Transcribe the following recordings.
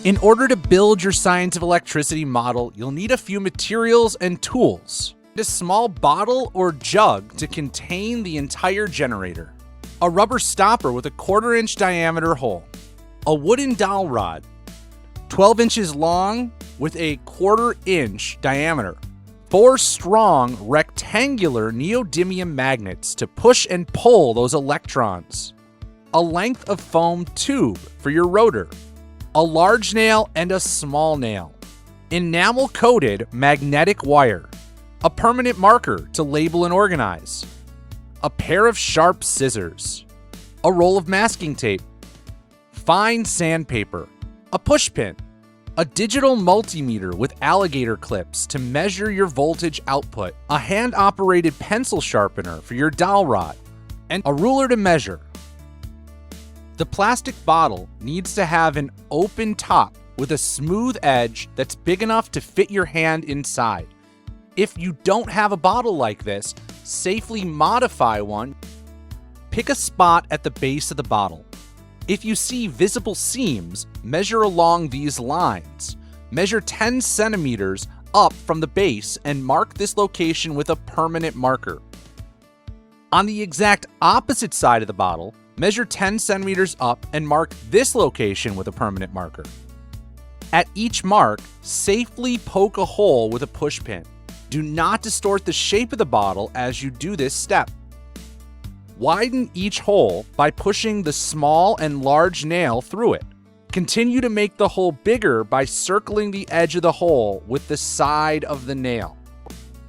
In order to build your science of electricity model, you'll need a few materials and tools. A small bottle or jug to contain the entire generator. A rubber stopper with a 1/4 inch diameter hole. A wooden dowel rod, 12 inches long with a 1/4 inch diameter. 4 strong rectangular neodymium magnets to push and pull those electrons. A length of foam tube for your rotor. A large nail and a small nail. Enamel-coated magnetic wire. A permanent marker to label and organize. A pair of sharp scissors. A roll of masking tape. Fine sandpaper. A push pin. A digital multimeter with alligator clips to measure your voltage output. A hand-operated pencil sharpener for your dowel rod. And a ruler to measure. The plastic bottle needs to have an open top with a smooth edge that's big enough to fit your hand inside. If you don't have a bottle like this, safely modify one. Pick a spot at the base of the bottle. If you see visible seams, measure along these lines. Measure 10 centimeters up from the base and mark this location with a permanent marker. On the exact opposite side of the bottle, measure 10 centimeters up and mark this location with a permanent marker. At each mark, safely poke a hole with a push pin. Do not distort the shape of the bottle as you do this step. Widen each hole by pushing the small and large nail through it. Continue to make the hole bigger by circling the edge of the hole with the side of the nail.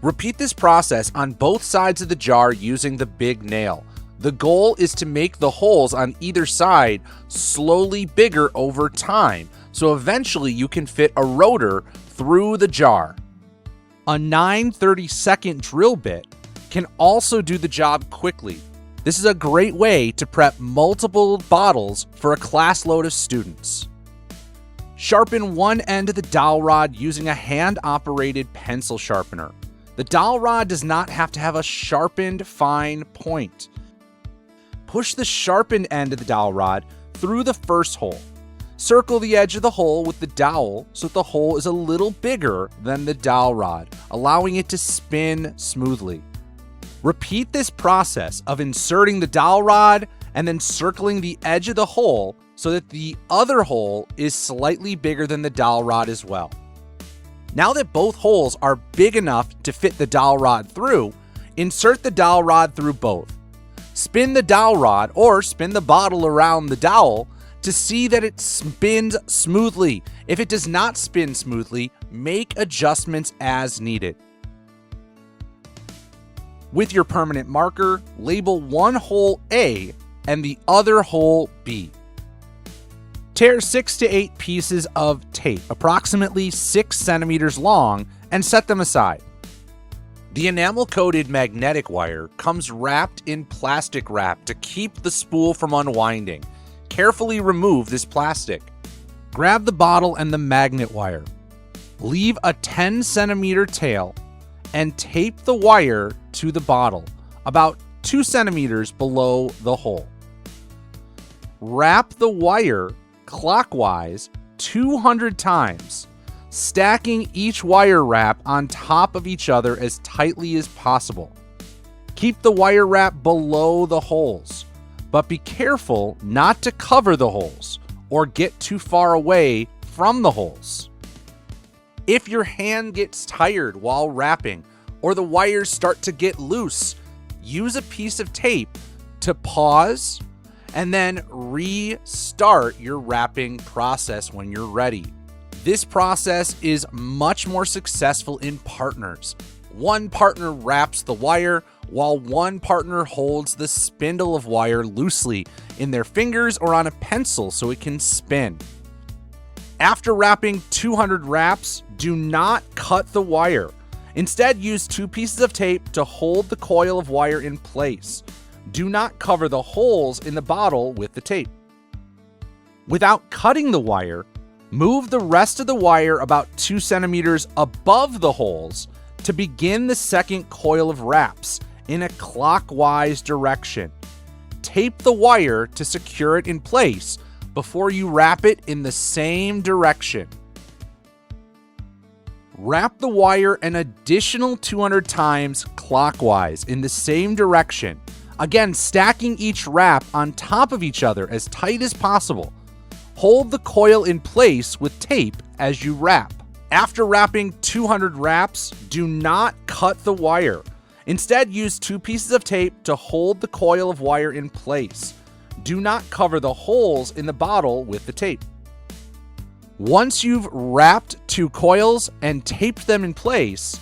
Repeat this process on both sides of the jar using the big nail. The goal is to make the holes on either side slowly bigger over time, so eventually you can fit a rotor through the jar. A 9/32 drill bit can also do the job quickly. This is a great way to prep multiple bottles for a class load of students. Sharpen one end of the dowel rod using a hand-operated pencil sharpener. The dowel rod does not have to have a sharpened fine point. Push the sharpened end of the dowel rod through the first hole. Circle the edge of the hole with the dowel so that the hole is a little bigger than the dowel rod, allowing it to spin smoothly. Repeat this process of inserting the dowel rod and then circling the edge of the hole so that the other hole is slightly bigger than the dowel rod as well. Now that both holes are big enough to fit the dowel rod through, insert the dowel rod through both. Spin the dowel rod or spin the bottle around the dowel to see that it spins smoothly. If it does not spin smoothly, make adjustments as needed. With your permanent marker, label one hole A and the other hole B. Tear 6 to 8 pieces of tape, approximately 6 centimeters long, and set them aside. The enamel-coated magnetic wire comes wrapped in plastic wrap to keep the spool from unwinding. Carefully remove this plastic. Grab the bottle and the magnet wire. Leave a 10 centimeter tail and tape the wire to the bottle, about 2 centimeters below the hole. Wrap the wire clockwise 200 times, stacking each wire wrap on top of each other as tightly as possible. Keep the wire wrap below the holes, but be careful not to cover the holes or get too far away from the holes. If your hand gets tired while wrapping or the wires start to get loose, use a piece of tape to pause and then restart your wrapping process when you're ready. This process is much more successful in partners. One partner wraps the wire while one partner holds the spindle of wire loosely in their fingers or on a pencil so it can spin. After wrapping 200 wraps, do not cut the wire. Instead, use 2 pieces of tape to hold the coil of wire in place. Do not cover the holes in the bottle with the tape. Without cutting the wire, move the rest of the wire about 2 centimeters above the holes to begin the second coil of wraps in a clockwise direction. Tape the wire to secure it in place, before you wrap it in the same direction. Wrap the wire an additional 200 times clockwise in the same direction. Again, stacking each wrap on top of each other as tight as possible. Hold the coil in place with tape as you wrap. After wrapping 200 wraps, do not cut the wire. Instead, use 2 pieces of tape to hold the coil of wire in place. Do not cover the holes in the bottle with the tape. Once you've wrapped 2 coils and taped them in place,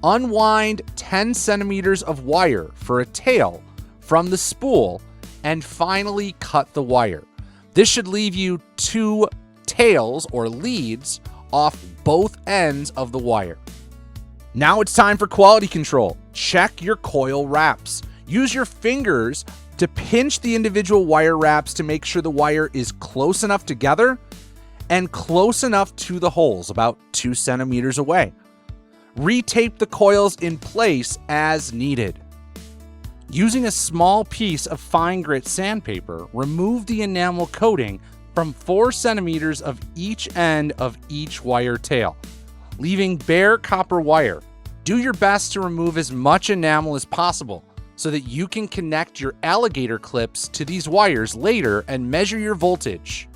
unwind 10 centimeters of wire for a tail from the spool and finally cut the wire. This should leave you 2 tails or leads off both ends of the wire. Now it's time for quality control. Check your coil wraps. Use your fingers to pinch the individual wire wraps to make sure the wire is close enough together and close enough to the holes, about 2 centimeters away. Retape the coils in place as needed. Using a small piece of fine grit sandpaper, remove the enamel coating from 4 centimeters of each end of each wire tail, leaving bare copper wire. Do your best to remove as much enamel as possible so that you can connect your alligator clips to these wires later and measure your voltage.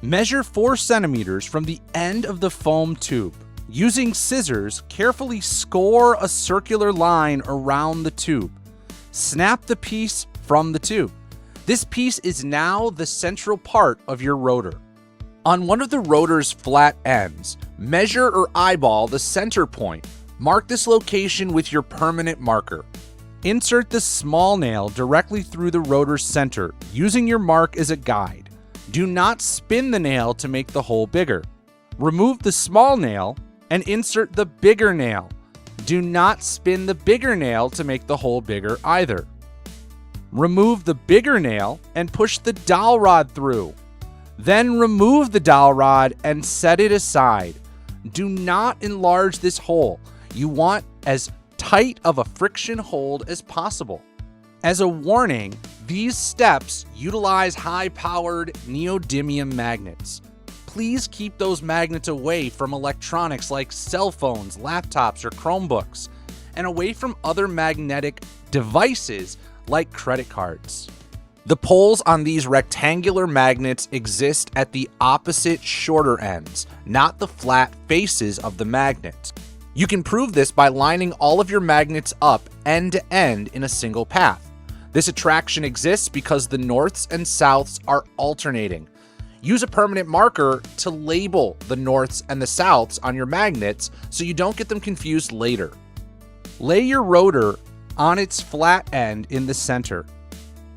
Measure 4 centimeters from the end of the foam tube. Using scissors, carefully score a circular line around the tube. Snap the piece from the tube. This piece is now the central part of your rotor. On one of the rotor's flat ends, measure or eyeball the center point. Mark this location with your permanent marker. Insert the small nail directly through the rotor's center, using your mark as a guide. Do not spin the nail to make the hole bigger. Remove the small nail and insert the bigger nail. Do not spin the bigger nail to make the hole bigger either. Remove the bigger nail and push the dowel rod through. Then remove the dowel rod and set it aside. Do not enlarge this hole. You want as tight of a friction hold as possible. As a warning, these steps utilize high-powered neodymium magnets. Please keep those magnets away from electronics like cell phones, laptops, or Chromebooks, and away from other magnetic devices like credit cards. The poles on these rectangular magnets exist at the opposite shorter ends, not the flat faces of the magnet. You can prove this by lining all of your magnets up end to end in a single path. This attraction exists because the norths and souths are alternating. Use a permanent marker to label the norths and the souths on your magnets so you don't get them confused later. Lay your rotor on its flat end in the center.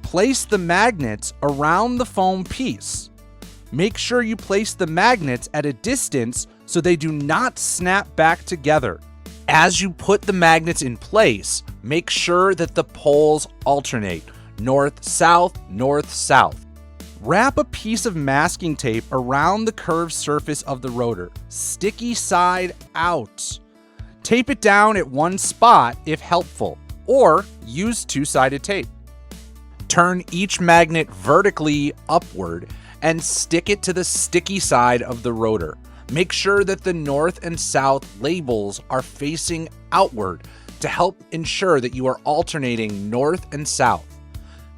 Place the magnets around the foam piece. Make sure you place the magnets at a distance so they do not snap back together. As you put the magnets in place, make sure that the poles alternate, north-south, north-south. Wrap a piece of masking tape around the curved surface of the rotor, sticky side out. Tape it down at one spot if helpful, or use 2-sided tape. Turn each magnet vertically upward and stick it to the sticky side of the rotor. Make sure that the north and south labels are facing outward to help ensure that you are alternating north and south.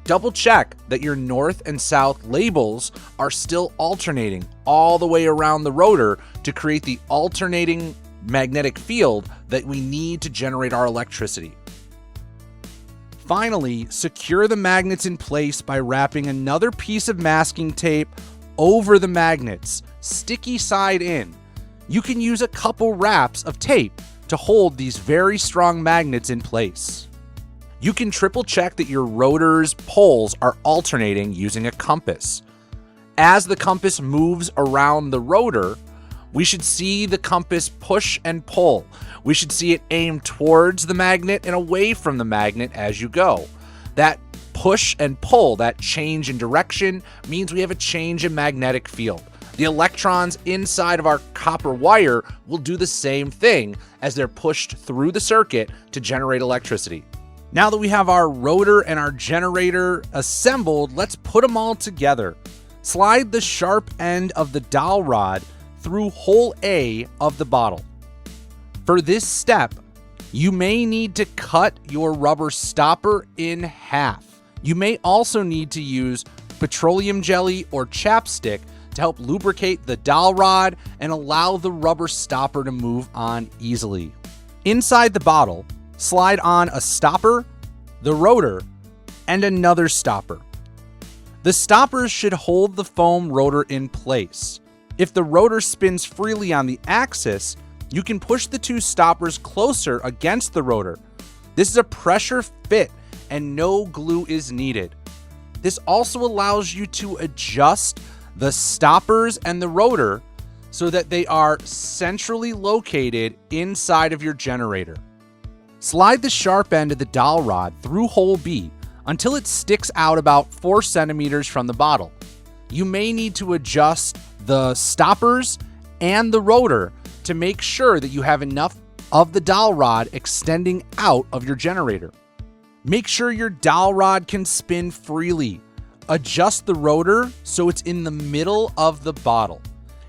Double check that your north and south labels are still alternating all the way around the rotor to create the alternating magnetic field that we need to generate our electricity. Finally, secure the magnets in place by wrapping another piece of masking tape over the magnets, sticky side in. You can use a couple wraps of tape to hold these very strong magnets in place. You can triple check that your rotor's poles are alternating using a compass. As the compass moves around the rotor, we should see the compass push and pull. We should see it aim towards the magnet and away from the magnet as you go. That push and pull, that change in direction, means we have a change in magnetic field. The electrons inside of our copper wire will do the same thing as they're pushed through the circuit to generate electricity. Now that we have our rotor and our generator assembled, let's put them all together. Slide the sharp end of the dowel rod through hole A of the bottle. For this step, you may need to cut your rubber stopper in half. You may also need to use petroleum jelly or chapstick to help lubricate the dowel rod and allow the rubber stopper to move on easily. Inside the bottle, slide on a stopper, the rotor, and another stopper. The stoppers should hold the foam rotor in place. If the rotor spins freely on the axis, you can push the two stoppers closer against the rotor. This is a pressure fit and no glue is needed. This also allows you to adjust the stoppers and the rotor so that they are centrally located inside of your generator. Slide the sharp end of the dowel rod through hole B until it sticks out about 4 centimeters from the bottle. You may need to adjust the stoppers and the rotor to make sure that you have enough of the dowel rod extending out of your generator. Make sure your dowel rod can spin freely. Adjust the rotor so it's in the middle of the bottle.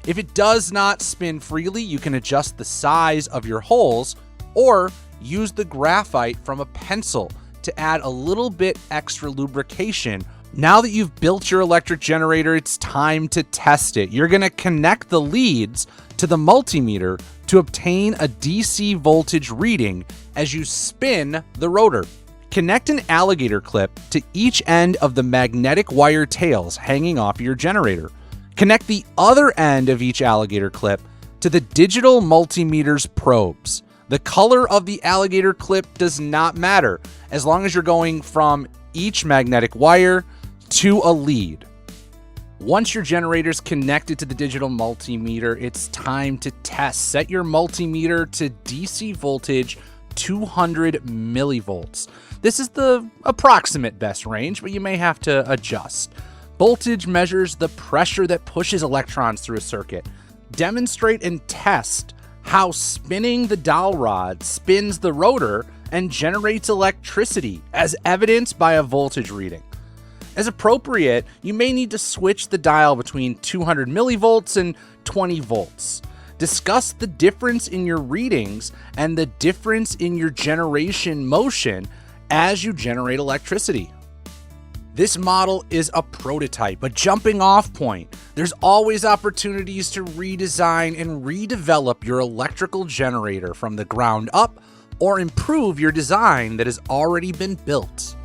If it does not spin freely, you can adjust the size of your holes or use the graphite from a pencil to add a little bit extra lubrication. Now that you've built your electric generator, it's time to test it. You're going to connect the leads to the multimeter to obtain a DC voltage reading as you spin the rotor. Connect an alligator clip to each end of the magnetic wire tails hanging off your generator. Connect the other end of each alligator clip to the digital multimeter's probes. The color of the alligator clip does not matter as long as you're going from each magnetic wire to a lead. Once your generator is connected to the digital multimeter, it's time to test. Set your multimeter to DC voltage 200 millivolts. This is the approximate best range, but you may have to adjust. Voltage measures the pressure that pushes electrons through a circuit. Demonstrate and test how spinning the dowel rod spins the rotor and generates electricity, as evidenced by a voltage reading. As appropriate, you may need to switch the dial between 200 millivolts and 20 volts. Discuss the difference in your readings and the difference in your generation motion as you generate electricity. This model is a prototype, a jumping off point. There's always opportunities to redesign and redevelop your electrical generator from the ground up or improve your design that has already been built.